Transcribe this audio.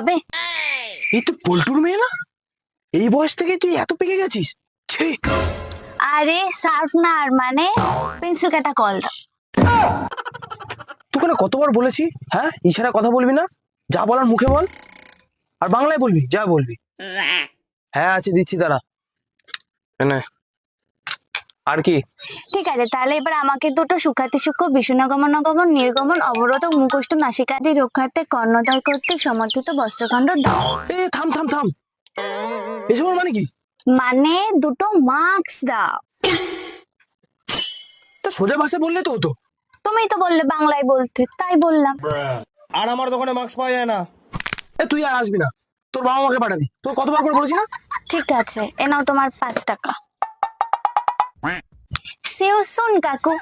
হবে? এই তো পল্টুর মেয়ে না? এই বয়স থেকে তুই এত পেকে গেছিস? ছি! আরে শার্পনার মানে পেন্সিল কাটা কল দাও। তোকে না কতবার বলেছি, হ্যাঁ ইশারা কথা বলবি না, যা বলার মুখে বল, আর বাংলায় বলবি যা বলবি। হ্যাঁ আছে, দিচ্ছি তারা। আর কি? ঠিক আছে, তাহলে এবার আমাকে দুটো সুখাতি সূক্ষ্ম বিষ্ণুগমন গমন নির্গমন অবরোধ মুখষ্ট নাসিকাদি রক্ষার্থে কর্ণদয় কর্তৃক সমর্থিত বস্ত্রখণ্ড দাও। এ থাম থাম থাম, এসব মানে কি? মানে দুটো মার্কস দাও। তা সোজা ভাষা বললে তো হতো। তুমি তো বললে বাংলায় বলতে, তাই বললাম। আর আমার দোকানে মাস্ক পাওয়া যায় না। এ তুই আর আসবি না, তোর বাবা মাকে পাঠাবি, তোর কতবার করে বলেছি না? ঠিক আছে, এ নাও তোমার 5 টাকা। See you soon, কাকু।